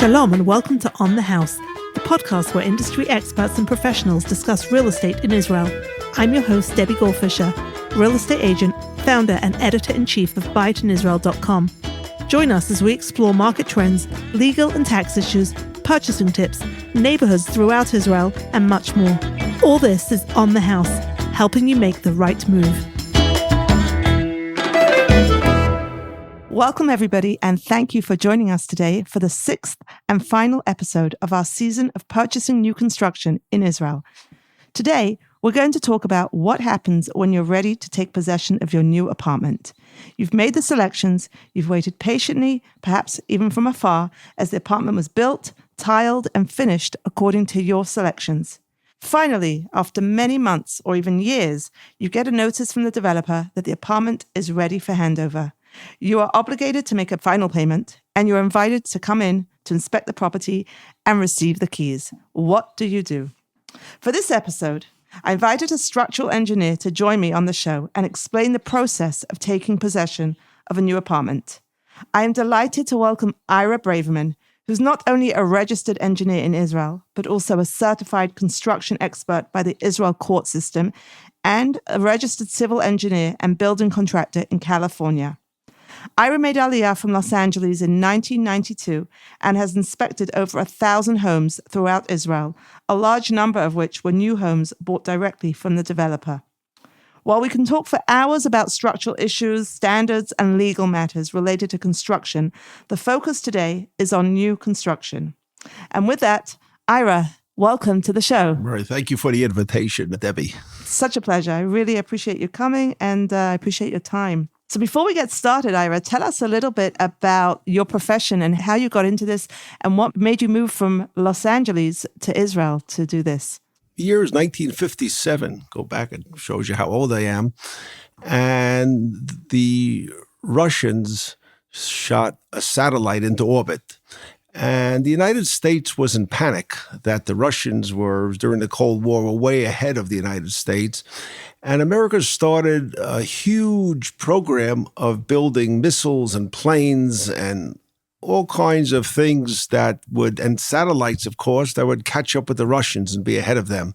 Shalom and welcome to On the House, the podcast where industry experts and professionals discuss real estate in Israel. I'm your host, Debbie Goldfischer, real estate agent, founder and editor-in-chief of buyitinisrael.com. Join us as we explore market trends, legal and tax issues, purchasing tips, neighborhoods throughout Israel, and much more. All this is On the House, helping you make the right move. Welcome, everybody, and thank you for joining us today for the sixth and final episode of our season of purchasing new construction in Israel. Today, we're going to talk about what happens when you're ready to take possession of your new apartment. You've made the selections, you've waited patiently, perhaps even from afar, as the apartment was built, tiled, and finished according to your selections. Finally, after many months or even years, you get a notice from the developer that the apartment is ready for handover. You are obligated to make a final payment, and you're invited to come in to inspect the property and receive the keys. What do you do? For this episode, I invited a structural engineer to join me on the show and explain the process of taking possession of a new apartment. I am delighted to welcome Ira Braverman, who's not only a registered engineer in Israel, but also a certified construction expert by the Israel court system and a registered civil engineer and building contractor in California. Ira made Aliyah from Los Angeles in 1992 and has inspected over 1,000 homes throughout Israel, a large number of which were new homes bought directly from the developer. While we can talk for hours about structural issues, standards, and legal matters related to construction, the focus today is on new construction. And with that, Ira, welcome to the show. Right. Thank you for the invitation, Debbie. Such a pleasure. I really appreciate you coming, and I appreciate your time. So before we get started, Ira, tell us a little bit about your profession and how you got into this and what made you move from Los Angeles to Israel to do this. The year is 1957. Go back, it shows you how old I am. And the Russians shot a satellite into orbit. And the United States was in panic that the Russians were, during the Cold War, were way ahead of the United States. And America started a huge program of building missiles and planes and all kinds of things and satellites, of course, that would catch up with the Russians and be ahead of them.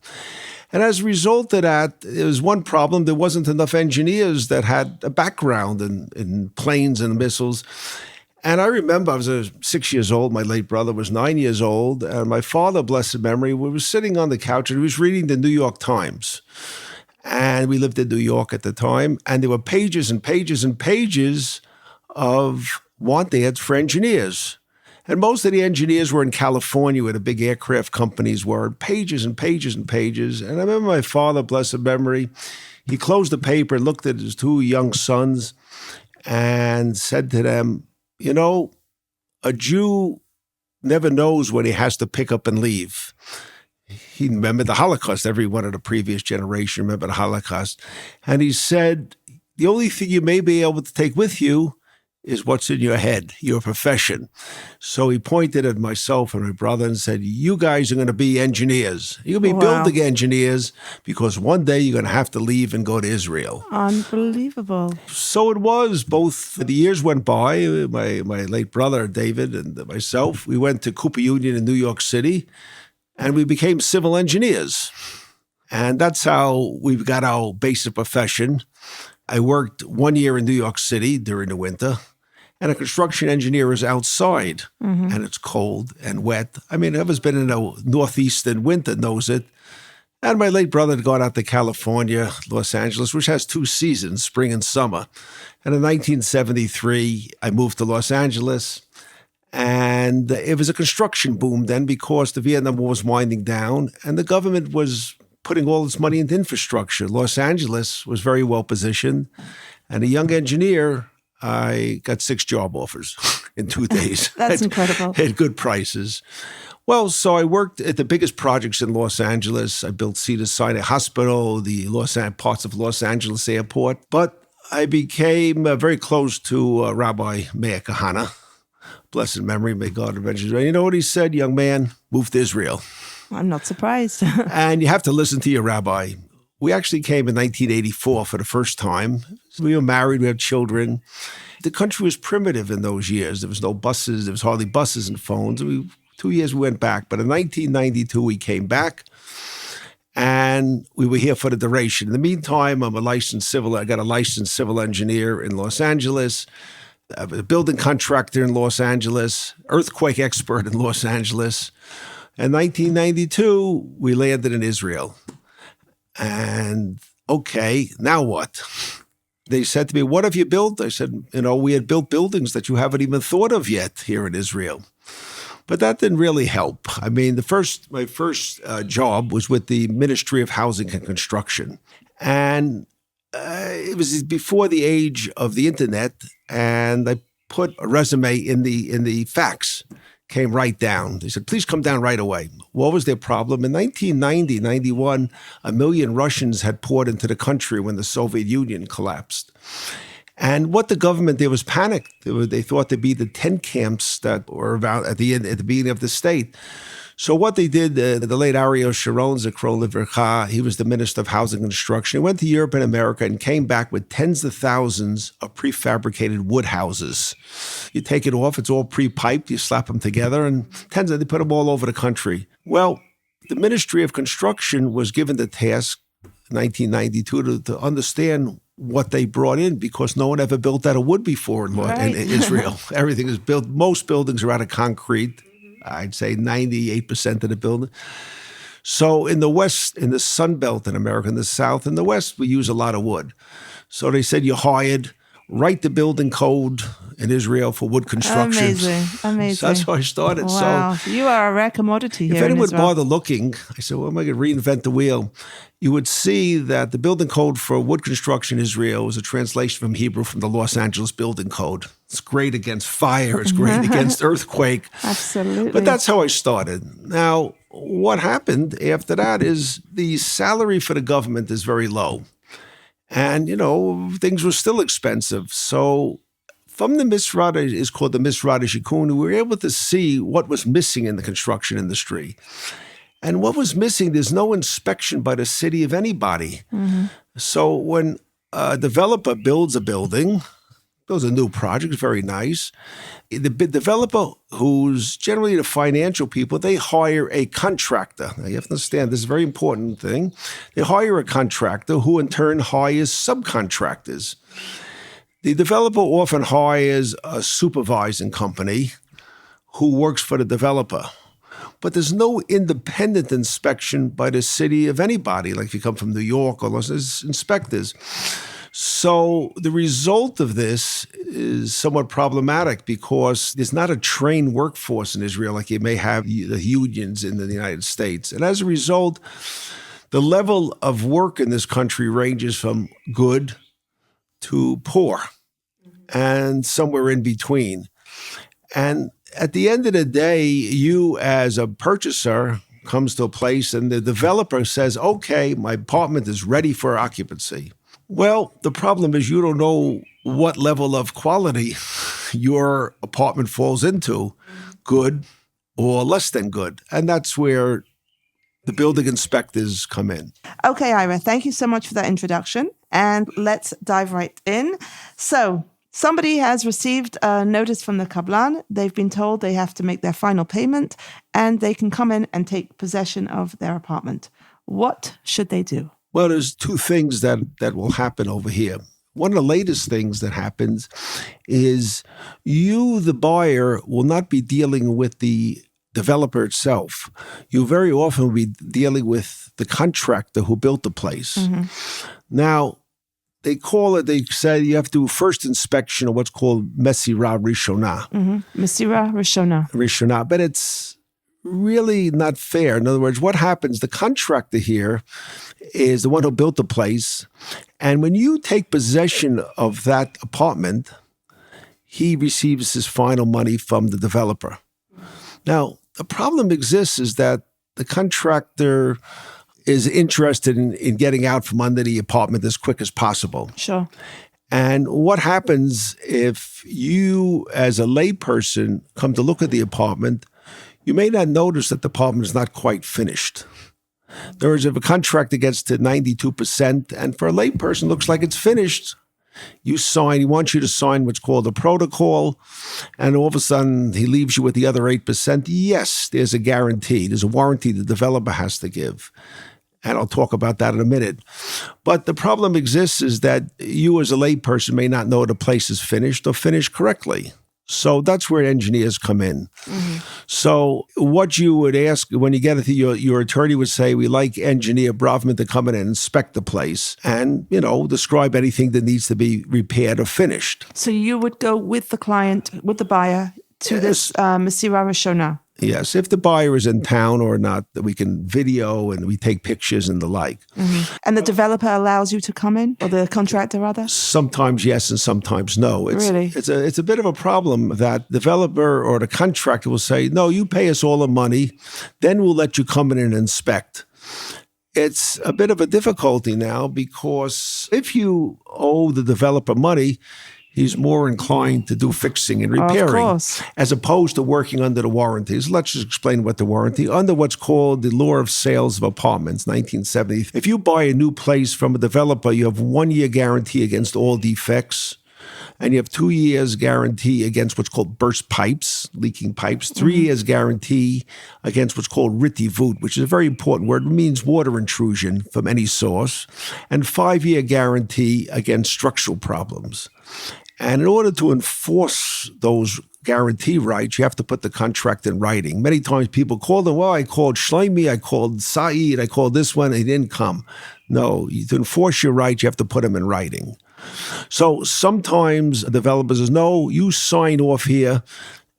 And as a result of that, there was one problem. There wasn't enough engineers that had a background in planes and missiles. And I remember I was 6 years old. My late brother was 9 years old. And my father, blessed memory, we were sitting on the couch and he was reading the New York Times. And we lived in New York at the time. And there were pages and pages and pages of want ads for engineers. And most of the engineers were in California where the big aircraft companies were. Pages and pages and pages. And I remember my father, blessed memory, he closed the paper, looked at his two young sons and said to them, you know, a Jew never knows when he has to pick up and leave. He remembered the Holocaust. Everyone of the previous generation remembered the Holocaust. And he said, the only thing you may be able to take with you is what's in your head, your profession. So he pointed at myself and my brother and said, you guys are going to be engineers. You're going to be building engineers because one day you're going to have to leave and go to Israel. Unbelievable. So it was. Both the years went by. My late brother, David, and myself, we went to Cooper Union in New York City, and we became civil engineers. And that's how we got our basic profession. I worked 1 year in New York City during the winter. And a construction engineer is outside, and it's cold and wet. I mean, whoever's been in a northeastern winter knows it. And my late brother had gone out to California, Los Angeles, which has 2 seasons, spring and summer. And in 1973, I moved to Los Angeles. And it was a construction boom then because the Vietnam War was winding down, and the government was putting all its money into infrastructure. Los Angeles was very well positioned. And a young engineer, I got 6 job offers in 2 days. That's incredible. At good prices. Well, so I worked at the biggest projects in Los Angeles. I built Cedars-Sinai Hospital, the parts of Los Angeles airport. But I became very close to Rabbi Meir Kahana, blessed memory, may God avenge his. You know what he said, young man? Move to Israel. I'm not surprised. And you have to listen to your rabbi. we actually came in 1984 for the first time. We were married, we had children. The country was primitive in those years. There was no buses, there was hardly buses and phones. 2 years we went back, but in 1992 we came back. And we were here for the duration. In the meantime, I got a licensed civil engineer in Los Angeles, a building contractor in Los Angeles, earthquake expert in Los Angeles. In 1992, we landed in Israel. And okay, now what? They said to me, what have you built? I said, we had built buildings that you haven't even thought of yet here in Israel. But that didn't really help. I mean, my first job was with the Ministry of Housing and Construction. And it was before the age of the internet. And I put a resume in the fax, came right down. They said, please come down right away. What was their problem? In 1990, 91, 1 million Russians had poured into the country when the Soviet Union collapsed. And what the government did was panic. They thought there'd be the tent camps that were about at the beginning of the state. So what they did, the late Ariel Sharon, Zikro Livracha, he was the Minister of Housing and Construction. He went to Europe and America and came back with tens of thousands of prefabricated wood houses. You take it off, it's all pre-piped, you slap them together, and they put them all over the country. Well, the Ministry of Construction was given the task in 1992 to understand what they brought in, because no one ever built out of wood before in Israel. Everything is built. Most buildings are out of concrete. I'd say 98% of the building. So in the West, in the Sun Belt in America, in the South, in the West, we use a lot of wood. So they said you write the building code in Israel for wood construction. Amazing. So that's how I started. Wow. So you are a rare commodity here in Israel. If anyone bother looking, I said, well, am I going to reinvent the wheel? You would see that the building code for wood construction in Israel was a translation from Hebrew from the Los Angeles Building Code. It's great against fire. It's great against earthquake. Absolutely. But that's how I started. Now, what happened after that is the salary for the government is very low. And, things were still expensive. So from the Misrad, is called the Misrad Shikun, we were able to see what was missing in the construction industry. And what was missing, there's no inspection by the city of anybody. Mm-hmm. So when a developer builds a building, builds a new project, it's very nice. The developer, who's generally the financial people, they hire a contractor. Now you have to understand, this is a very important thing. They hire a contractor who in turn hires subcontractors. The developer often hires a supervising company who works for the developer. But there's no independent inspection by the city of anybody. Like if you come from New York or Los Angeles, inspectors. So the result of this is somewhat problematic because there's not a trained workforce in Israel like you may have the unions in the United States. And as a result, the level of work in this country ranges from good to poor and somewhere in between. And at the end of the day, you as a purchaser comes to a place and the developer says, okay, my apartment is ready for occupancy. Well, the problem is you don't know what level of quality your apartment falls into, good or less than good. And that's where the building inspectors come in. Okay, Ira, thank you so much for that introduction. And let's dive right in. So somebody has received a notice from the Kablan. They've been told they have to make their final payment and they can come in and take possession of their apartment. What should they do? Well, there's two things that will happen over here. One of the latest things that happens is you, the buyer, will not be dealing with the developer itself. You very often will be dealing with the contractor who built the place. Mm-hmm. Now, they say you have to do first inspection of what's called Mesirah Rishonah. Mm-hmm. Mesirah Rishonah. Rishonah, but it's really not fair. In other words, what happens, the contractor here is the one who built the place, and when you take possession of that apartment, he receives his final money from the developer. Now, the problem exists is that the contractor is interested in getting out from under the apartment as quick as possible. Sure. And what happens if you, as a layperson, come to look at the apartment, you may not notice that the apartment is not quite finished. Whereas if a contractor gets to 92%, and for a layperson looks like it's finished, you sign, he wants you to sign what's called a protocol, and all of a sudden he leaves you with the other 8%. Yes, there's a guarantee. There's a warranty the developer has to give. And I'll talk about that in a minute. But the problem exists is that you as a layperson may not know the place is finished or finished correctly. So that's where engineers come in. Mm-hmm. So what you would ask when you get it, your attorney would say, we like engineer Braverman to come in and inspect the place and, describe anything that needs to be repaired or finished. So you would go with the client, with the buyer, to this Masira Rashona? Yes, if the buyer is in town or not, that we can video and we take pictures and the like. Mm-hmm. And the developer allows you to come in, or the contractor rather? Sometimes yes and sometimes no. Really? It's a bit of a problem that developer or the contractor will say, no, you pay us all the money, then we'll let you come in and inspect. It's a bit of a difficulty now because if you owe the developer money, he's more inclined to do fixing and repairing as opposed to working under the warranties. Let's just explain what the warranty, under what's called the law of sales of apartments, 1970. If you buy a new place from a developer, you have 1 year guarantee against all defects. And you have 2 years guarantee against what's called burst pipes, leaking pipes, 3 years guarantee against what's called ritivut, which is a very important word. It means water intrusion from any source, and 5 year guarantee against structural problems. And in order to enforce those guarantee rights, you have to put the contract in writing. Many times people call them, well, I called Shlomi, I called Saeed, I called this one, and he didn't come. No, to enforce your rights, you have to put them in writing. So sometimes a developer says, no, you sign off here,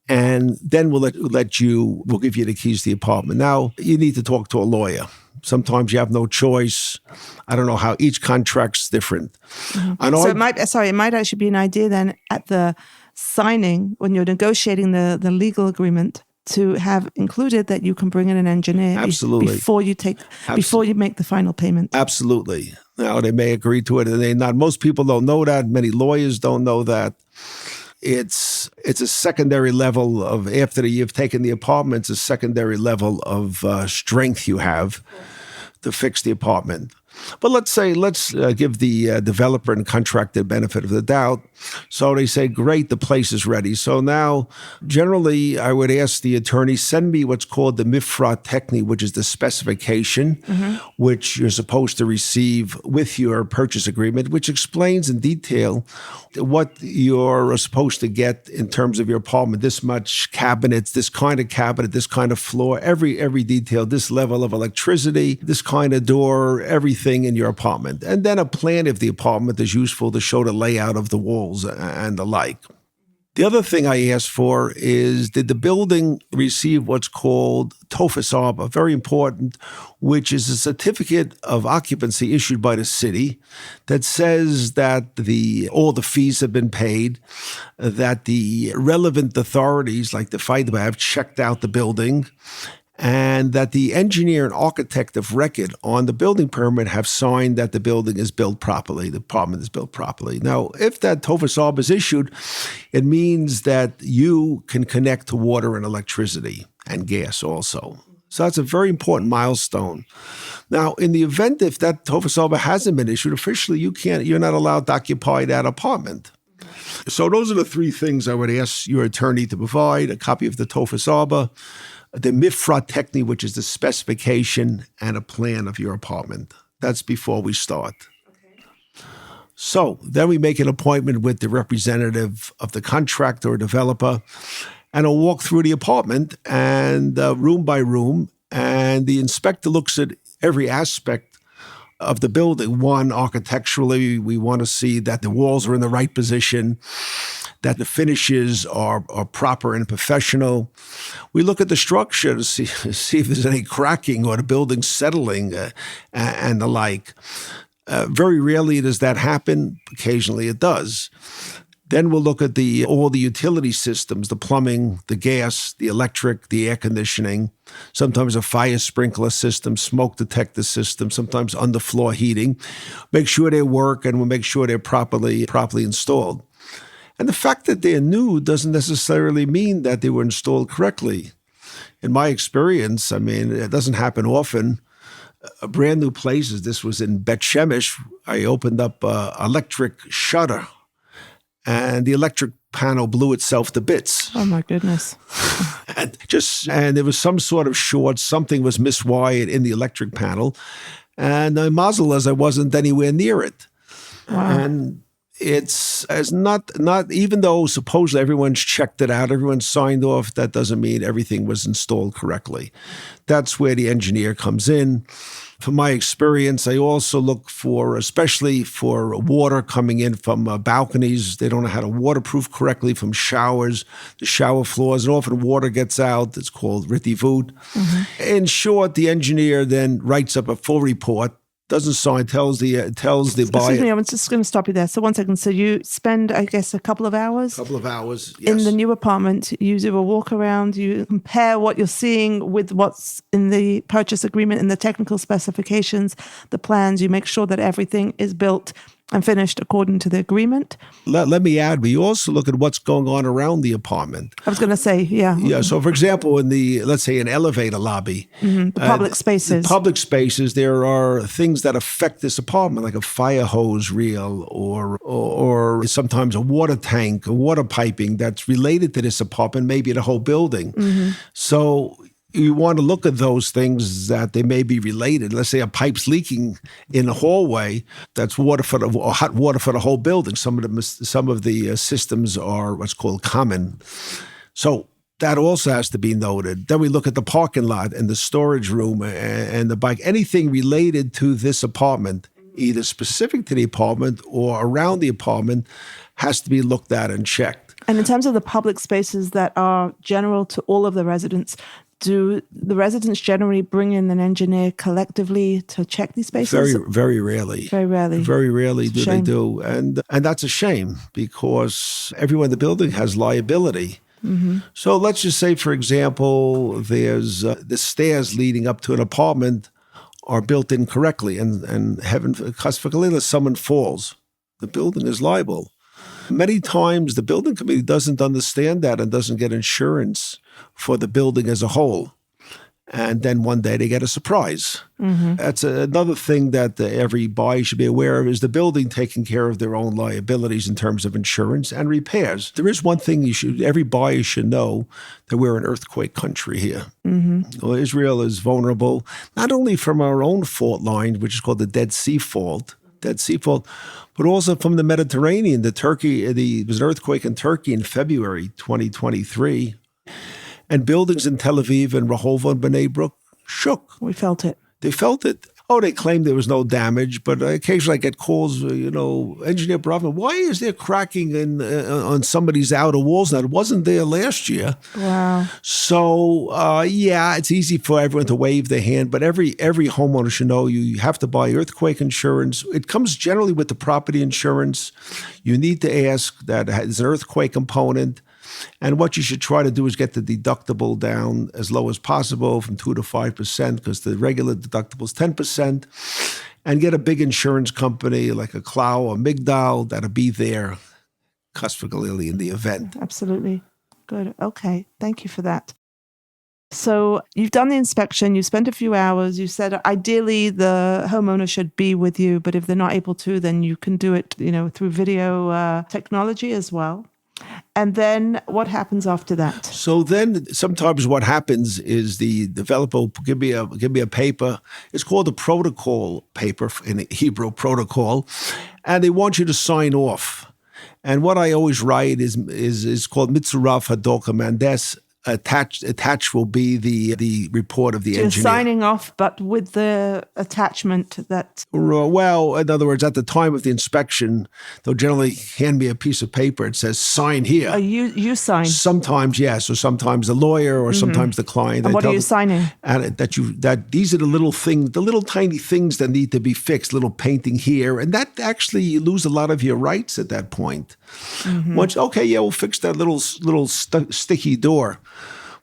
and then we'll give you the keys to the apartment. Now, you need to talk to a lawyer. Sometimes you have no choice. I don't know how each contract's different. Mm-hmm. So it might actually be an idea then at the signing, when you're negotiating the legal agreement, to have included that you can bring in an engineer before you make the final payment. Absolutely. Now, they may agree to it and they not. Most people don't know that. Many lawyers don't know that. It's a secondary level of, after you've taken the apartment, it's a secondary level of strength you have to fix the apartment. But let's give the developer and contractor the benefit of the doubt. So they say, great, the place is ready. So now, generally, I would ask the attorney, send me what's called the mifrat techni, which is the specification, which you're supposed to receive with your purchase agreement, which explains in detail what you're supposed to get in terms of your apartment. This much cabinets, this kind of cabinet, this kind of floor, every detail, this level of electricity, this kind of door, everything in your apartment. And then a plan if the apartment is useful to show the layout of the walls and the like. The other thing I asked for is, did the building receive what's called Tofas Arba, very important, which is a certificate of occupancy issued by the city that says that all the fees have been paid, that the relevant authorities like the FIDBA have checked out the building, and that the engineer and architect of record on the building permit have signed that the building is built properly, the apartment is built properly. Now, if that Tofas Arba is issued, it means that you can connect to water and electricity and gas also. So that's a very important milestone. Now, in the event if that Tofas Arba hasn't been issued officially, you're not allowed to occupy that apartment. So those are the three things I would ask your attorney to provide: a copy of the Tofas Arba, the mifrat techni, which is the specification, and a plan of your apartment. That's before we start. Okay. So then we make an appointment with the representative of the contractor or developer, and I'll walk through the apartment and room by room, and the inspector looks at every aspect of the building. One, architecturally, we want to see that the walls are in the right position, that the finishes are proper and professional. We look at the structure to see if there's any cracking or the building settling and the like. Very rarely does that happen. Occasionally it does. Then we'll look at all the utility systems, the plumbing, the gas, the electric, the air conditioning, sometimes a fire sprinkler system, smoke detector system, sometimes underfloor heating. Make sure they work, and we'll make sure they're properly installed. And the fact that they're new doesn't necessarily mean that they were installed correctly. In my experience, it doesn't happen often. a brand new places. This was in Bet Shemesh. I opened up an electric shutter, and the electric panel blew itself to bits. Oh my goodness. and there was some sort of short, something was miswired in the electric panel. And mazel as I wasn't anywhere near it. Wow. And it's as not even though supposedly everyone's checked it out, everyone's signed off, that doesn't mean everything was installed correctly. That's where the engineer comes in. From my experience, I also look for, especially for water coming in from balconies. They don't know how to waterproof correctly from showers, the shower floors, and often water gets out. It's called ritivut. Mm-hmm. In short, the engineer then writes up a full report, doesn't sign, tells the buyer. Excuse me, I'm just going to stop you there. So 1 second. So you spend, I guess, a couple of hours? Yes. In the new apartment. You do a walk around, you compare what you're seeing with what's in the purchase agreement and the technical specifications, the plans. You make sure that everything is built and finished according to the agreement. Let me add, we also look at what's going on around the apartment. I was going to say, yeah. Yeah, so for example, in let's say an elevator lobby. Mm-hmm. The public spaces. There are things that affect this apartment, like a fire hose reel or sometimes a water tank, or water piping that's related to this apartment, maybe the whole building. Mm-hmm. So you want to look at those things that they may be related. Let's say a pipe's leaking in the hallway. That's hot water for the whole building. Some of the systems are what's called common. So that also has to be noted. Then we look at the parking lot and the storage room and the bike. Anything related to this apartment, either specific to the apartment or around the apartment, has to be looked at and checked. And in terms of the public spaces that are general to all of the residents, do the residents generally bring in an engineer collectively to check these spaces? Very rarely. Very rarely. Very rarely do they do. And that's a shame because everyone in the building has liability. Mm-hmm. So let's just say, for example, there's the stairs leading up to an apartment are built incorrectly and heaven forbid someone falls. The building is liable. Many times the building committee doesn't understand that and doesn't get insurance for the building as a whole. And then one day they get a surprise. Mm-hmm. That's another thing that every buyer should be aware of, is the building taking care of their own liabilities in terms of insurance and repairs. There is one thing every buyer should know, that we're an earthquake country here. Mm-hmm. Well, Israel is vulnerable, not only from our own fault line, which is called the Dead Sea Fault, but also from the Mediterranean. There was an earthquake in Turkey in February 2023, and buildings in Tel Aviv and Rehovot and Bnei Brak shook. We felt it. They felt it. Oh, they claimed there was no damage, but occasionally I get calls, Engineer Braverman, why is there cracking on somebody's outer walls now? It wasn't there last year. Wow. So, it's easy for everyone to wave their hand, but every homeowner should know you have to buy earthquake insurance. It comes generally with the property insurance. You need to ask that there's an earthquake component. And what you should try to do is get the deductible down as low as possible, from 2 to 5%, because the regular deductible is 10%. And get a big insurance company like a Clow or Migdal that'll be there, customally in the event. Absolutely. Good. Okay. Thank you for that. So you've done the inspection, you spent a few hours, you said ideally the homeowner should be with you, but if they're not able to, then you can do it, through video technology as well. And then what happens after that? So then sometimes what happens is the developer will give me a paper. It's called a protocol paper, in Hebrew, protocol, and they want you to sign off. And what I always write is called Mitzuraf Hadoka Mandes. Attached will be the report of the engineer. Signing off, but with the attachment that... Well, in other words, at the time of the inspection, they'll generally hand me a piece of paper. It says, sign here. Oh, you sign? Sometimes, yes. Or sometimes the lawyer or sometimes the client. And what are you signing? And that these are the little things, the little tiny things that need to be fixed, little painting here. And that actually, you lose a lot of your rights at that point. Mm-hmm. Once, we'll fix that little sticky door.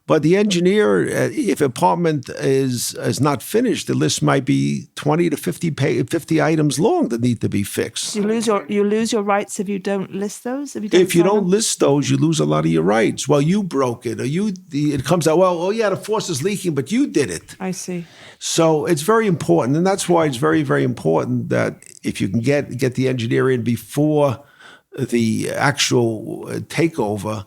But the engineer, if apartment is not finished, the list might be 20 to 50 items long that need to be fixed. So you lose your rights if you don't list those? If you don't list those, you lose a lot of your rights. Well, you broke it, or it comes out, well, oh yeah, the faucet's leaking, but you did it. I see. So it's very important, and that's why it's very, very important that if you can get the engineer in before the actual takeover,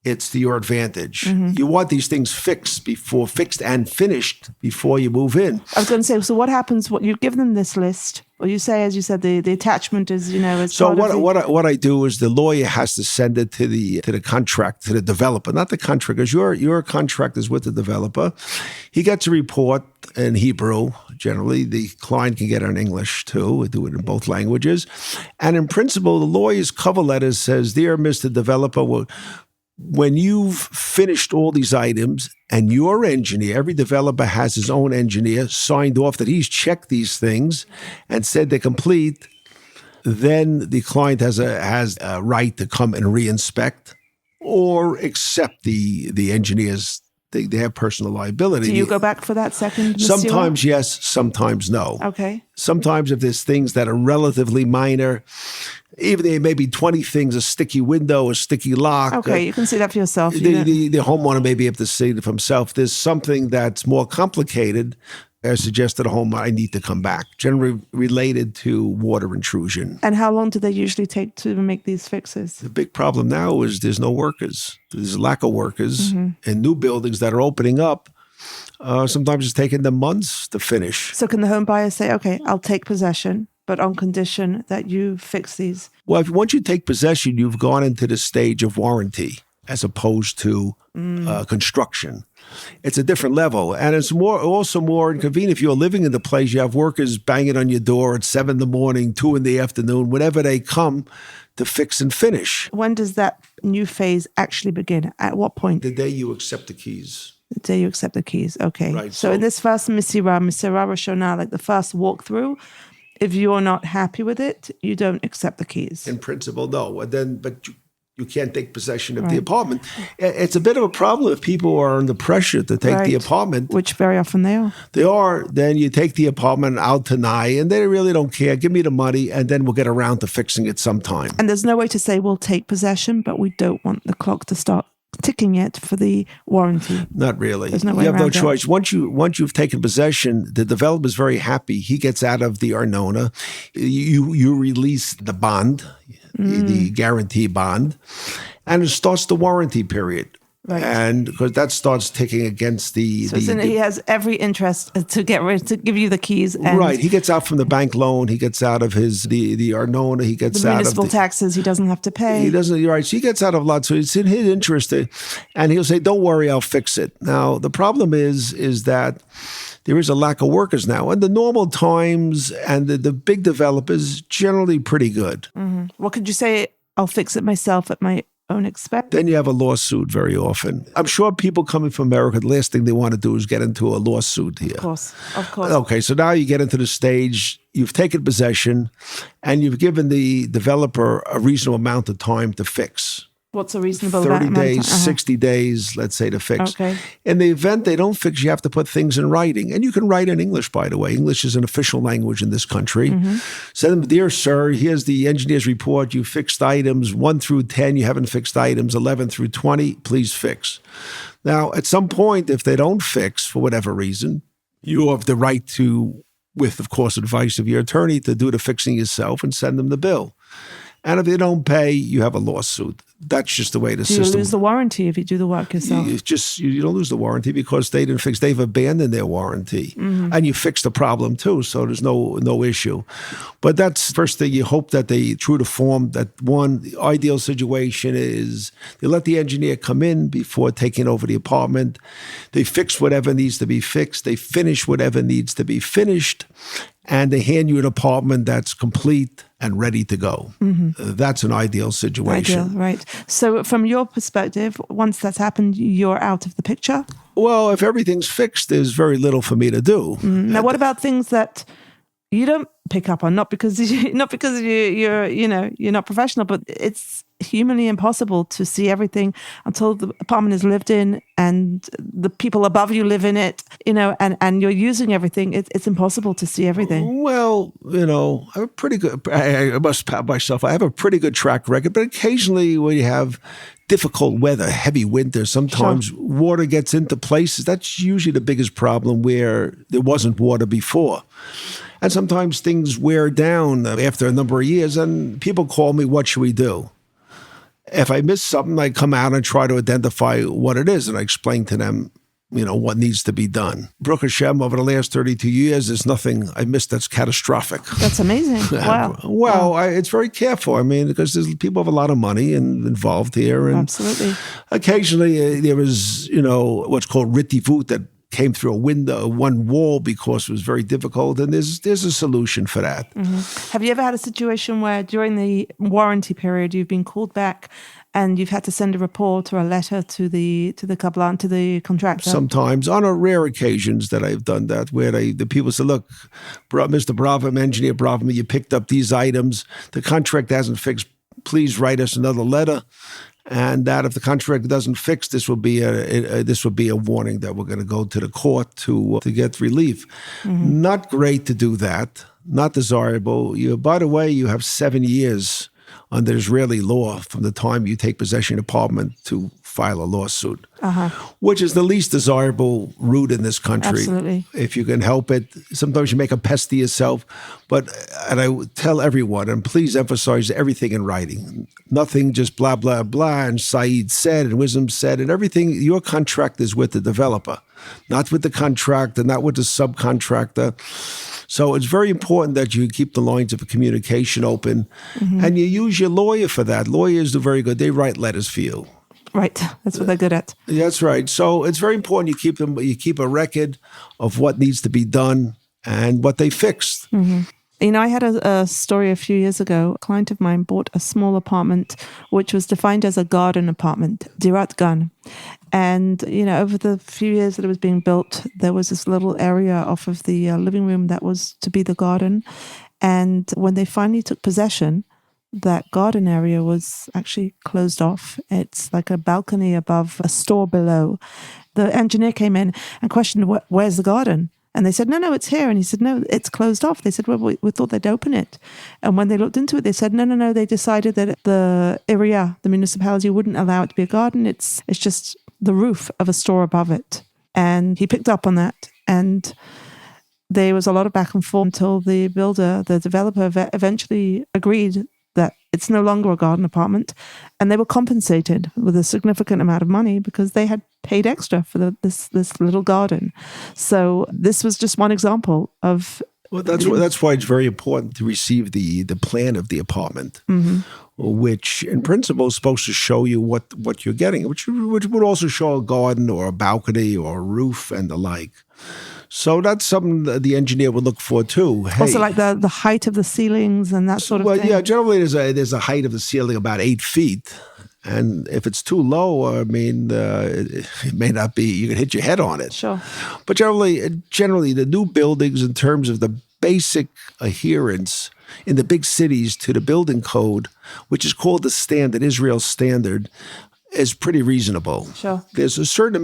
it's to your advantage. You want these things fixed and finished before you move in. I was going to say, so what happens? You give them this list, or you say, as you said, the attachment is, as so part what I do is the lawyer has to send it to the contract, to the developer, not the contract, because your contract is with the developer. He gets a report in Hebrew. Generally, the client can get it in English too. We do it in both languages. And in principle, the lawyer's cover letter says, "Dear Mr. Developer, when you've finished all these items and your engineer, every developer has his own engineer, signed off that he's checked these things and said they're complete, then the client has a right to come and re-inspect or accept the engineer's. They have personal liability. Do you go back for that second? Sometimes yes, sometimes no. Okay. Sometimes if there's things that are relatively minor, even there may be 20 things, a sticky window, a sticky lock. Okay, you can see that for yourself. The homeowner may be able to see it for himself. There's something that's more complicated. I suggest to the homeowner, I need to come back, generally related to water intrusion. And how long do they usually take to make these fixes? The big problem now is there's no workers. There's a lack of workers. And new buildings that are opening up, sometimes it's taking them months to finish. So can the home buyer say, okay, I'll take possession, but on condition that you fix these? Well, once you take possession, you've gone into the stage of warranty as opposed to construction. It's a different level. And it's also more inconvenient if you're living in the place. You have workers banging on your door at 7 a.m, 2 p.m, whenever they come to fix and finish. When does that new phase actually begin? At what point? The day you accept the keys. The day you accept the keys. Okay. Right, so in this first Misirah Rishonah, like the first walkthrough, if you're not happy with it, you don't accept the keys. In principle, no. But you can't take possession of the apartment. It's a bit of a problem if people are under pressure to take the apartment. Which very often they are. They are. Then you take the apartment out tonight, and they really don't care. Give me the money, and then we'll get around to fixing it sometime. And there's no way to say we'll take possession, but we don't want the clock to start ticking yet for the warranty. Not really. There's no way you have no around choice. Once you've taken possession, the developer's very happy. He gets out of the Arnona. You release the bond, the guarantee bond, and it starts the warranty period. Right. And because that starts ticking against he has every interest to give you the keys. And right. He gets out from the bank loan. He gets out of the Arnona. He gets the out municipal of taxes. He doesn't have to pay. He doesn't. You're right. So he gets out of a lot. So it's in his interest, and he'll say, "Don't worry, I'll fix it." Now the problem is that there is a lack of workers now, and the normal times and the big developers generally pretty good. Mm-hmm. Well, could you say I'll fix it myself at my own expense? Then you have a lawsuit very often. I'm sure people coming from America, the last thing they want to do is get into a lawsuit here. Of course. Okay, so now you get into the stage, you've taken possession, and you've given the developer a reasonable amount of time to fix. What's a reasonable 30 amount of days, time? 60 days, let's say, to fix. Okay. In the event they don't fix, you have to put things in writing. And you can write in English, by the way. English is an official language in this country. Mm-hmm. Send them, "Dear sir, here's the engineer's report. You fixed items 1 through 10. You haven't fixed items 11 through 20. Please fix." Now, at some point, if they don't fix for whatever reason, you have the right to, with, of course, advice of your attorney, to do the fixing yourself and send them the bill. And if they don't pay, you have a lawsuit. That's just the way the system. You lose the warranty if you do the work yourself. You don't lose the warranty because they didn't fix. They've abandoned their warranty, and you fix the problem too. So there's no issue. But that's first thing. You hope that they, true to form, that the ideal situation is they let the engineer come in before taking over the apartment. They fix whatever needs to be fixed. They finish whatever needs to be finished, and they hand you an apartment that's complete and ready to go. Mm-hmm. That's an ideal situation. Ideal, right. So from your perspective, once that's happened, you're out of the picture? Well, if everything's fixed, there's very little for me to do. Now, what about things that, you don't pick up on, not because you're not professional, but it's humanly impossible to see everything until the apartment is lived in and the people above you live in it, and you're using everything. It's impossible to see everything. Well, I have a pretty good, I must pat myself, I have a pretty good track record, but occasionally when you have difficult weather, heavy winter, sometimes water gets into places. That's usually the biggest problem where there wasn't water before. And sometimes things wear down after a number of years, and people call me, what should we do? If I miss something, I come out and try to identify what it is, and I explain to them, what needs to be done. Baruch Hashem, over the last 32 years, there's nothing I missed that's catastrophic. That's amazing. Wow. Well, it's very careful. Because there's people have a lot of money involved here. And absolutely. Occasionally, there was, what's called ritivut that came through a window, one wall, because it was very difficult, and there's a solution for that. Mm-hmm. Have you ever had a situation where during the warranty period you've been called back and you've had to send a report or a letter to the kabbalan, to the contractor? Sometimes, on a rare occasions that I've done that, where the people say, look, Mr. Braverman, Engineer Braverman, you picked up these items, the contract hasn't fixed, please write us another letter. And that if the contract doesn't fix, this will be a warning that we're going to go to the court to get relief. Mm-hmm. Not great to do that. Not desirable. By the way, you have 7 years under Israeli law from the time you take possession of the apartment to file a lawsuit, which is the least desirable route in this country. Absolutely. If you can help it. Sometimes you make a pest to yourself. And I tell everyone, and please emphasize everything in writing. Nothing just blah, blah, blah, and Saeed said, and Wisdom said, and everything. Your contract is with the developer, not with the contractor, not with the subcontractor. So it's very important that you keep the lines of communication open, and you use your lawyer for that. Lawyers do very good. They write letters for you. Right, that's what they're good at. That's right. So it's very important you keep a record of what needs to be done and what they fixed. Mm-hmm. I had a story a few years ago. A client of mine bought a small apartment, which was defined as a garden apartment, Dirat Gan. And, over the few years that it was being built, there was this little area off of the living room that was to be the garden. And when they finally took possession, that garden area was actually closed off. It's like a balcony above a store below. The engineer came in and questioned, where's the garden? And they said, no, it's here. And he said, no, it's closed off. They said, well, we thought they'd open it. And when they looked into it, they said, no, they decided that the area, the municipality, wouldn't allow it to be a garden. It's just the roof of a store above it. And he picked up on that. And there was a lot of back and forth until the developer eventually agreed that it's no longer a garden apartment, and they were compensated with a significant amount of money because they had paid extra for this little garden. So this was just one example of. Well, that's why it's very important to receive the plan of the apartment, which in principle is supposed to show you what you're getting, which would also show a garden or a balcony or a roof and the like. So that's something that the engineer would look for too. Hey, also, like the height of the ceilings and that sort of thing. Well, yeah, generally there's a height of the ceiling about 8 feet, and if it's too low, it may not be. You can hit your head on it. Sure. But generally, the new buildings, in terms of the basic adherence in the big cities to the building code, which is called the standard, Israel's standard, is pretty reasonable. Sure. There's a certain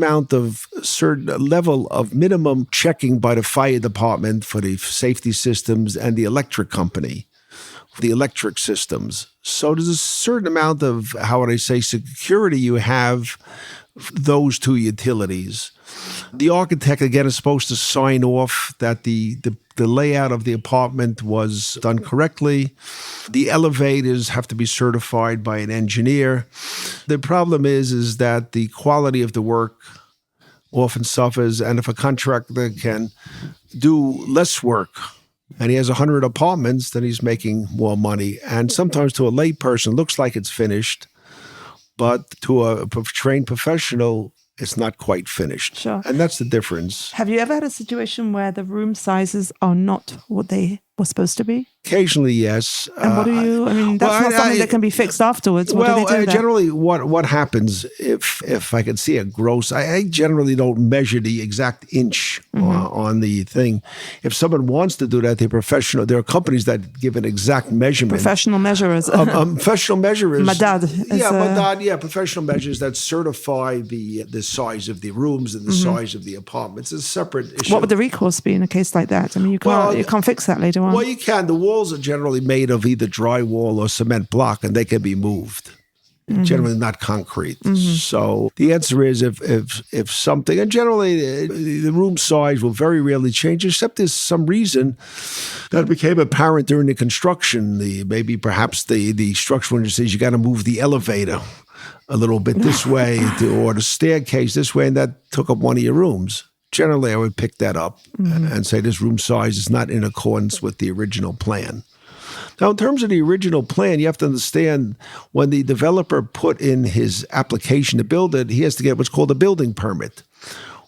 level of minimum checking by the fire department for the safety systems and the electric company, for the electric systems. So there's a certain amount of, security you have those two utilities. The architect, again, is supposed to sign off that the layout of the apartment was done correctly. The elevators have to be certified by an engineer. The problem is that the quality of the work often suffers, and if a contractor can do less work and he has 100 apartments, then he's making more money. And sometimes to a lay person, it looks like it's finished, but to a trained professional, it's not quite finished. Sure. And that's the difference. Have you ever had a situation where the room sizes are not what they were supposed to be? Occasionally, yes. And what do you? I mean, that's not something that can be fixed afterwards. What do they do there? Generally, what happens if I can see a gross? I generally don't measure the exact inch on the thing. If someone wants to do that, they're professional. There are companies that give an exact measurement. Professional measurers. Professional measurers. Madad. Madad. Yeah, professional measures that certify the size of the rooms and the size of the apartments. It's a separate issue. What would the recourse be in a case like that? I mean, you can't fix that later on. Well, you can. The walls are generally made of either drywall or cement block, and they can be moved. Generally not concrete. So the answer is if something, and generally the room size will very rarely change, except there's some reason that became apparent during the construction. Perhaps the structural engineer says you got to move the elevator a little bit this way or the staircase this way, and that took up one of your rooms. Generally, I would pick that up and say this room size is not in accordance with the original plan. Now, in terms of the original plan, you have to understand when the developer put in his application to build it, he has to get what's called a building permit,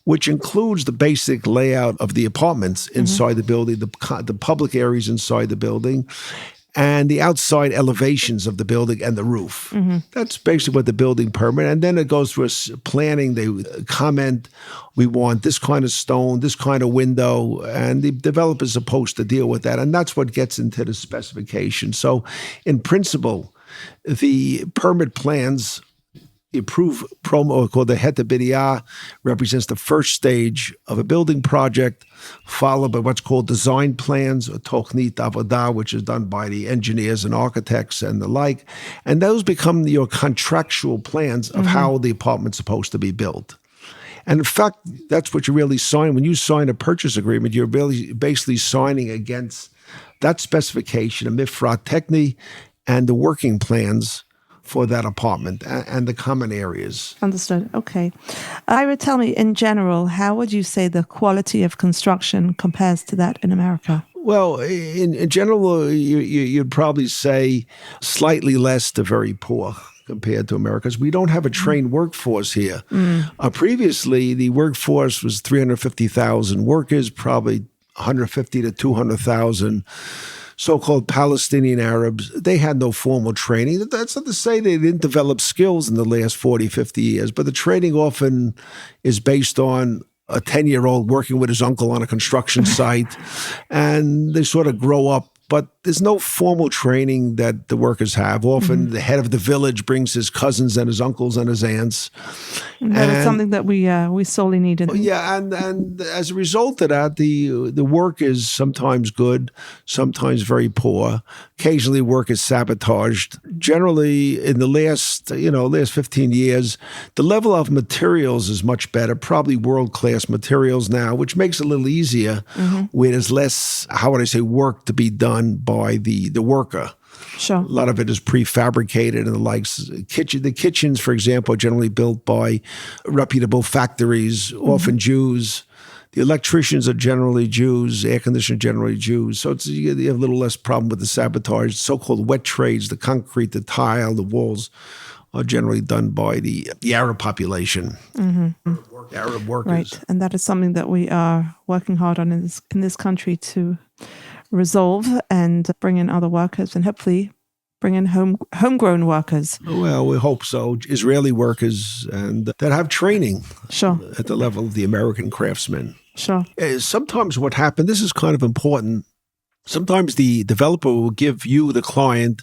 which includes the basic layout of the apartments inside the building, the public areas inside the building, and the outside elevations of the building and the roof. That's basically what the building permit. And then it goes through planning. They comment, we want this kind of stone, this kind of window, and the developer is supposed to deal with that. And that's what gets into the specification. So in principle, the permit plans approved promo called the Heta B'niyah represents the first stage of a building project, followed by what's called design plans, or Tochnit Avodah, which is done by the engineers and architects and the like. And those become your contractual plans of how the apartment's supposed to be built. And in fact, that's what you really sign. When you sign a purchase agreement, you're really basically signing against that specification, a mifrat techni, and the working plans for that apartment and the common areas. Understood. Okay. Ira, tell me, in general, how would you say the quality of construction compares to that in America? Well, in general, you'd probably say slightly less to very poor compared to America, because we don't have a trained workforce here. Previously, the workforce was 350,000 workers, probably 150 to 200,000 so-called Palestinian Arabs. They had no formal training. That's not to say they didn't develop skills in the last 40, 50 years, but the training often is based on a 10-year-old working with his uncle on a construction site, and they sort of grow up. But there's no formal training that the workers have. Often the head of the village brings his cousins and his uncles and his aunts. That is something that we sorely need. Yeah, and as a result of that, the work is sometimes good, sometimes very poor. Occasionally work is sabotaged. Generally, in the last 15 years, the level of materials is much better, probably world-class materials now, which makes it a little easier where there's less, work to be done by the worker. Sure. A lot of it is prefabricated and the likes. The kitchens, for example, are generally built by reputable factories, often Jews. The electricians are generally Jews, air conditioners generally Jews. So you have a little less problem with the sabotage. So-called wet trades, the concrete, the tile, the walls are generally done by the Arab population, Arab workers. Right, and that is something that we are working hard on in this country to resolve and bring in other workers and hopefully bring in homegrown workers. Well, we hope so. Israeli workers and that have training at the level of the American craftsmen. Sure. Sometimes what happened, this is kind of important, sometimes the developer will give you, the client,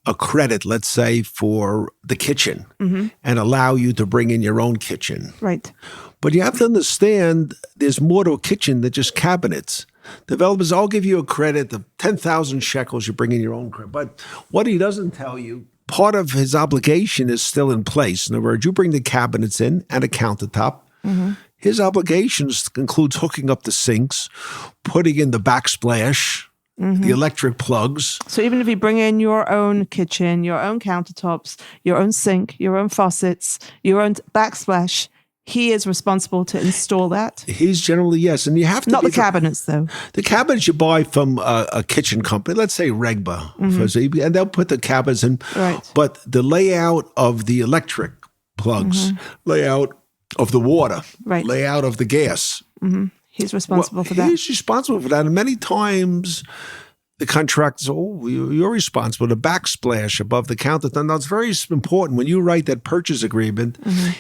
a credit, let's say, for the kitchen and allow you to bring in your own kitchen. Right. But you have to understand there's more to a kitchen than just cabinets. Developers, I'll give you a credit of 10,000 shekels, you bring in your own credit. But what he doesn't tell you, part of his obligation is still in place. In other words, you bring the cabinets in and a countertop. His obligations includes hooking up the sinks, putting in the backsplash, the electric plugs. So even if you bring in your own kitchen, your own countertops, your own sink, your own faucets, your own backsplash, he is responsible to install that? He's generally, yes. And you have to Not the cabinets, though. The cabinets you buy from a kitchen company, let's say Regba, and they'll put the cabinets in. Right. But the layout of the electric plugs, layout of the water, layout of the gas. He's responsible for that. He's responsible for that. And many times the contractor says, oh, you're responsible. The backsplash above the counter. Now, it's very important when you write that purchase agreement,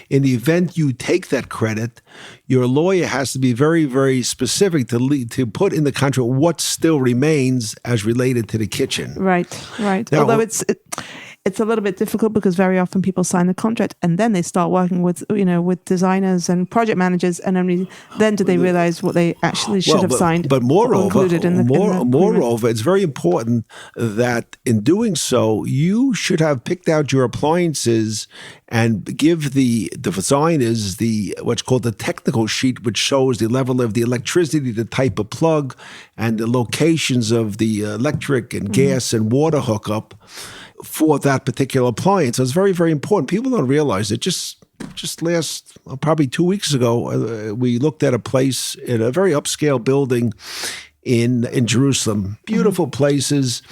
in the event you take that credit, your lawyer has to be very, very specific to put in the contract what still remains as related to the kitchen. Right. Now, although it's a little bit difficult because very often people sign the contract and then they start working with designers and project managers, and only then do they realize what they actually should have signed. But moreover, it's very important that in doing so, you should have picked out your appliances and give the designers what's called the technical sheet, which shows the level of the electricity, the type of plug, and the locations of the electric and gas and water hookup for that particular appliance. So it's very, very important. People don't realize it. Just probably 2 weeks ago, we looked at a place in a very upscale building in Jerusalem. Beautiful places.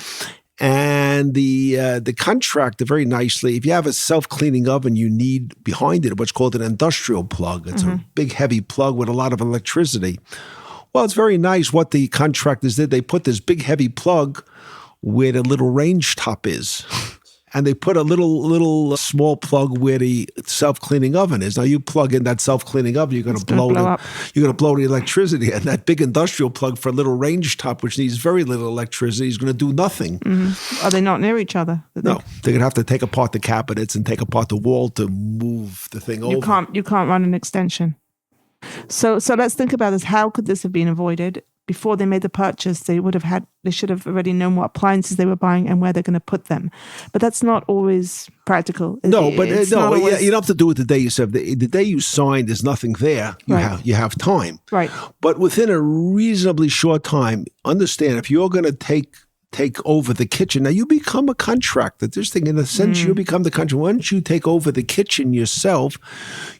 And the contractor, very nicely, if you have a self-cleaning oven, you need behind it what's called an industrial plug. It's a big, heavy plug with a lot of electricity. Well, it's very nice what the contractors did. They put this big, heavy plug where the little range top is. And they put a little small plug where the self-cleaning oven is. Now you plug in that self-cleaning oven, you're going to blow the electricity. And that big industrial plug for a little range top, which needs very little electricity, is going to do nothing. Are they not near each other? No, they're going to have to take apart the cabinets and take apart the wall to move the thing over. You can't run an extension. So let's think about this. How could this have been avoided? Before they made the purchase, they should have already known what appliances they were buying and where they're going to put them. But that's not always practical. You don't have to do it the day you said. The day you signed, there's nothing there. You have time. Right. But within a reasonably short time, understand if you're going to take over the kitchen. Now, you become a contractor. This thing, in a sense, you become the contractor. Once you take over the kitchen yourself,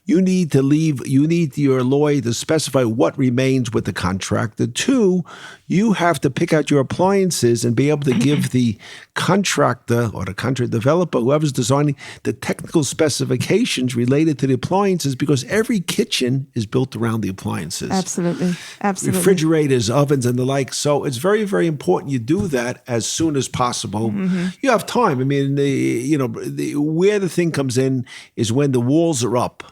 you need your lawyer to specify what remains with the contractor. 2, you have to pick out your appliances and be able to give the contractor or the contract developer, whoever's designing, the technical specifications related to the appliances, because every kitchen is built around the appliances. Absolutely. Refrigerators, ovens, and the like. So it's very, very important you do that as soon as possible. You have time. I mean, where the thing comes in is when the walls are up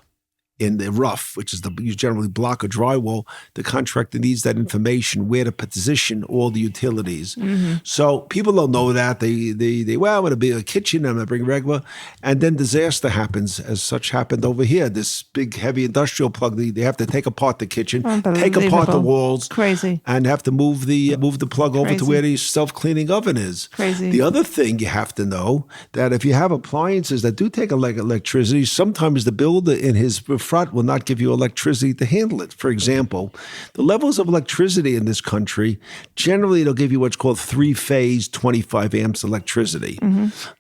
in the rough, which is you generally block a drywall. The contractor needs that information, where to position all the utilities. So people don't know that. They I'm going to be a kitchen, I'm going to bring regular, and then disaster happens, as such happened over here. This big, heavy industrial plug. They have to take apart the kitchen, take apart the walls, crazy, and have to move the plug over to where the self-cleaning oven is. Crazy. The other thing you have to know that if you have appliances that do take electricity, sometimes the builder in his front will not give you electricity to handle it. For example, the levels of electricity in this country, generally they'll give you what's called 3-phase 25 amps electricity.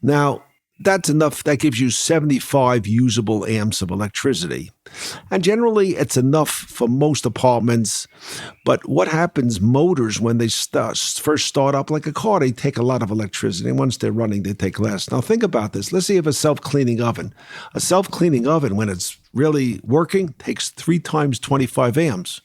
Now, that's enough. That gives you 75 usable amps of electricity. And generally, it's enough for most apartments. But what happens, motors, when they first start up like a car, they take a lot of electricity. And once they're running, they take less. Now, think about this. Let's say you have a self-cleaning oven. A self-cleaning oven, when it's really working, takes 3 times 25 amps.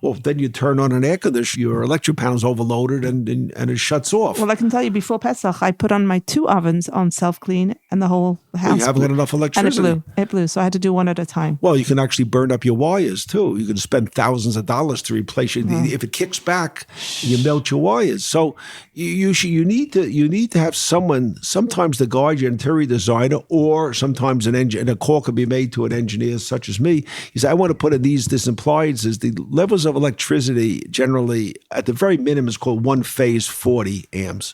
Well, then you turn on an air conditioner, your electric panel's overloaded and it shuts off. Well, I can tell you, before Pesach, I put on my 2 ovens on self-clean and the whole house. You haven't got enough electricity. And it blew. So I had to do one at a time. Well, you can actually burn up your wires too. You can spend thousands of dollars to replace it. If it kicks back, you melt your wires. So you need to have someone, sometimes the guide, your interior designer, or sometimes an engineer, and a call can be made to an engineer such as me. He said, I want to put in these appliances. The levels of electricity generally at the very minimum is called 1-phase 40 amps,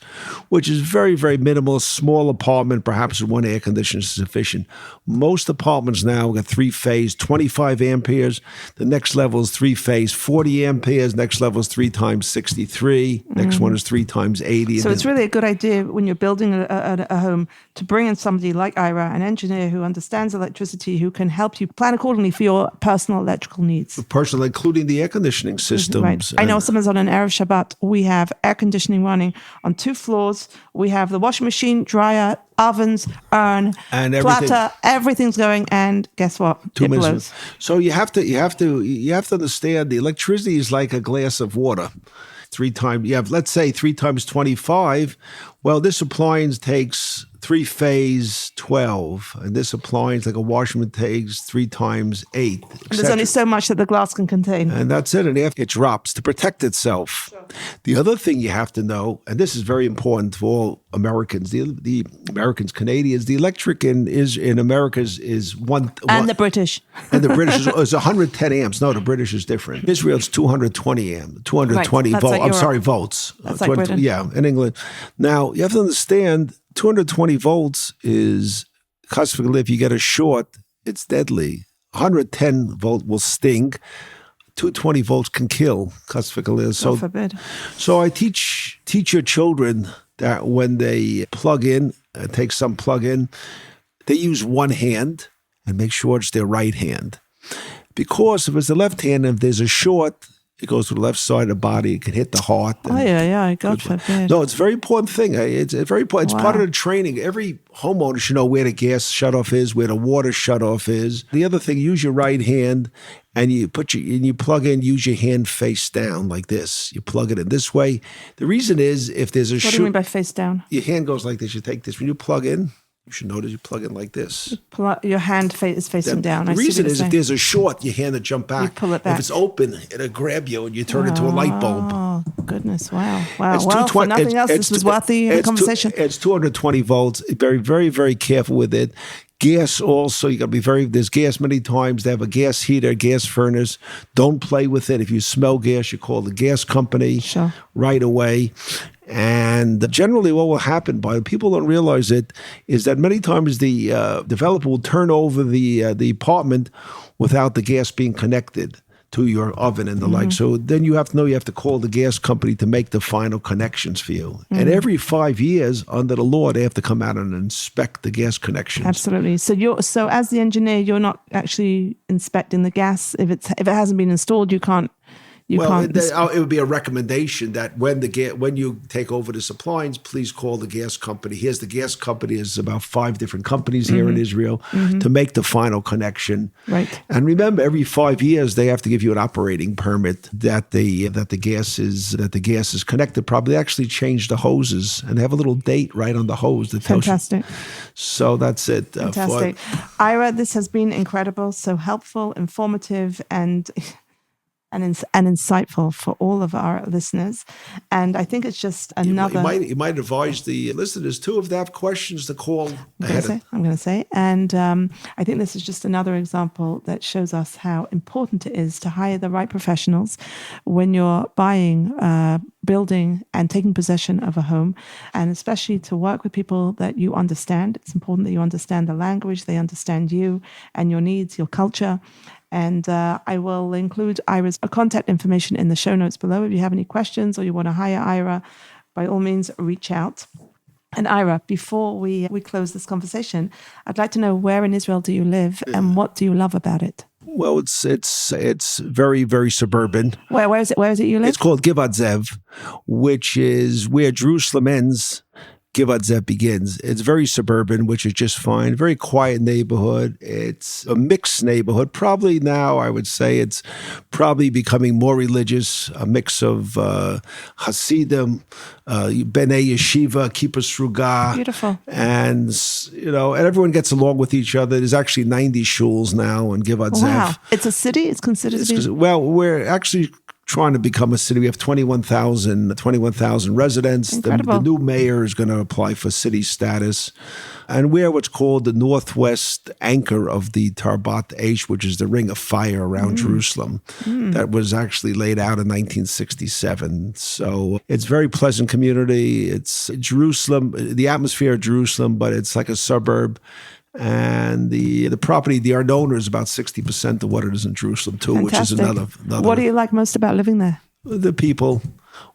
which is very, very minimal. A small apartment, perhaps with 1 air conditioner is sufficient. Most apartments now got 3-phase 25 amperes. The next level is 3-phase 40 amperes. Next level is 3 times 63. Next one is 3 times 80. So it's really a good idea when you're building a home to bring in somebody like Ira, an engineer who understands electricity, who can help you plan accordingly for your personal electrical needs. Personal, including the air conditioning systems. Right. I know someone's on an Erev Shabbat. We have air conditioning running on 2 floors. We have the washing machine, dryer, ovens, urn, and platter. Everything's going, and guess what? 2 minutes. Blows. So you have to understand the electricity is like a glass of water. 3 times, let's say 3 times 25. Well, this appliance takes 3-phase 12, and this appliance, like a washerman, takes 3 times 8. And there's only so much that the glass can contain. And that's it. And after it drops to protect itself. Sure. The other thing you have to know, and this is very important for all Americans, the Americans, Canadians, the electric in America is one. And the British. And the British is 110 amps. No, the British is different. Israel, it's 220 amps, 220 right. volts. I'm sorry, volts. That's like Britain. Yeah, in England. Now, you have to understand, 220 volts is, if you get a short, it's deadly. 110 volt will sting. 220 volts can kill. God forbid. So I teach your children that when they plug in, take some plug-in, they use one hand and make sure it's their right hand. Because if it's the left hand, if there's a short, it goes to the left side of the body. It can hit the heart. God forbid. No, it's a very important thing. It's very important. It's part of the training. Every homeowner should know where the gas shutoff is, where the water shutoff is. The other thing, use your right hand, and you plug in. Use your hand face down like this. You plug it in this way. The reason is if there's a What do you mean by face down? Your hand goes like this. You take this when you plug in. You should notice you plug in like this. Your hand is facing down. The reason is if there's a short, your hand will jump back. You pull it back. If it's open, it'll grab you and you turn into a light bulb. Oh, goodness. Wow. Well, for nothing else, this was worthy of a conversation. It's 220 volts. Very, very, very careful with it. Gas also, you got to be there's gas many times. They have a gas heater, gas furnace. Don't play with it. If you smell gas, you call the gas company right away. And generally what will happen, people don't realize it, is that many times the developer will turn over the apartment without the gas being connected to your oven and the like. So then you have to call the gas company to make the final connections for you. And every 5 years, under the law, they have to come out and inspect the gas connections. Absolutely. So as the engineer, you're not actually inspecting the gas. If it hasn't been installed, you can't. It would be a recommendation that when you take over this appliance, please call the gas company. Here's the gas company. There's about 5 different companies here in Israel to make the final connection. Right. And remember, every 5 years they have to give you an operating permit that the gas is connected properly. They actually change the hoses and they have a little date right on the hose that tells you. So that's it. Fantastic. Ira, this has been incredible, so helpful, informative, and insightful for all of our listeners. And I think it's just another... You might advise the listeners, too, if they have questions, to call ahead. I'm going to say. And I think this is just another example that shows us how important it is to hire the right professionals when you're buying, building, and taking possession of a home, and especially to work with people that you understand. It's important that you understand the language, they understand you and your needs, your culture. And I will include Ira's contact information in the show notes below. If you have any questions or you want to hire Ira, by all means, reach out. And Ira, before we close this conversation, I'd like to know, where in Israel do you live and what do you love about it? Well, it's very, very suburban. Where is it? Where is it you live? It's called Givat Zev, which is where Jerusalem ends. Givat Zev begins. It's very suburban, which is just fine. Very quiet neighborhood. It's a mixed neighborhood. Probably now, I would say it's probably becoming more religious. A mix of Hasidim, Bnei Yeshiva, Kippah Sruga. Beautiful. And everyone gets along with each other. There's actually 90 shuls now in Givat Zev. Wow. It's a city? It's considered to be? Well, we're actually trying to become a city. We have 21,000 residents. The new mayor is going to apply for city status. And we're what's called the northwest anchor of the Tarbat Eish, which is the ring of fire around Jerusalem. That was actually laid out in 1967. So it's a very pleasant community. It's Jerusalem, the atmosphere of Jerusalem, but it's like a suburb. And the property, the owner is about 60% of what it is in Jerusalem too, Fantastic. Which is another. What do you like most about living there? The people,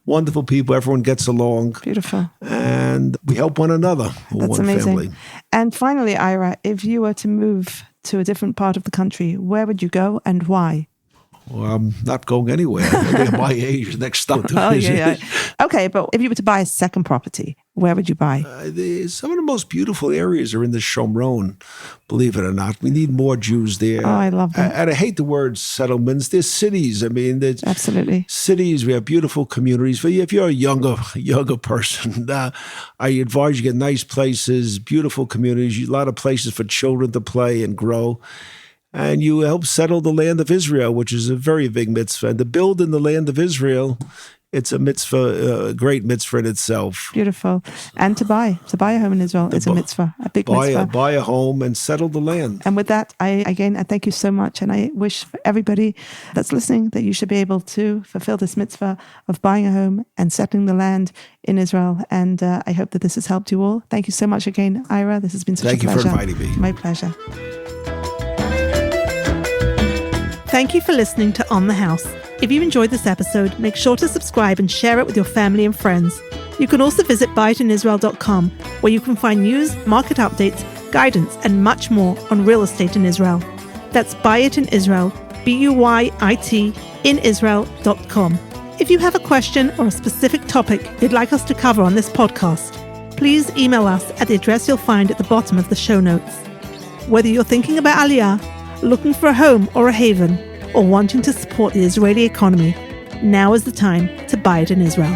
wonderful people. Everyone gets along. Beautiful. And we help one another. That's one amazing. Family. And finally, Ira, if you were to move to a different part of the country, where would you go and why? Well, I'm not going anywhere. At my age, next stop. Oh, yeah. Okay, but if you were to buy a second property, where would you buy? Some of the most beautiful areas are in the Shomron, believe it or not. We need more Jews there. Oh, I love that. And I hate the word settlements. They're cities. I mean, Absolutely. Cities, we have beautiful communities. But if you're a younger person, I advise you get nice places, beautiful communities, a lot of places for children to play and grow. And you help settle the land of Israel, which is a very big mitzvah. And to build in the land of Israel, it's a mitzvah, a great mitzvah in itself. Beautiful. And to buy a home in Israel is a mitzvah, a big mitzvah. Buy a home and settle the land. And with that, I thank you so much. And I wish for everybody that's listening that you should be able to fulfill this mitzvah of buying a home and settling the land in Israel. And I hope that this has helped you all. Thank you so much again, Ira. This has been such a pleasure. Thank you for inviting me. My pleasure. Thank you for listening to On the House. If you enjoyed this episode, make sure to subscribe and share it with your family and friends. You can also visit buyitisrael.com, where you can find news, market updates, guidance, and much more on real estate in Israel. That's Buy It in Israel, BUYIT in Israel.com. If you have a question or a specific topic you'd like us to cover on this podcast, please email us at the address you'll find at the bottom of the show notes. Whether you're thinking about Aliyah, looking for a home or a haven, or wanting to support the Israeli economy, now is the time to buy it in Israel.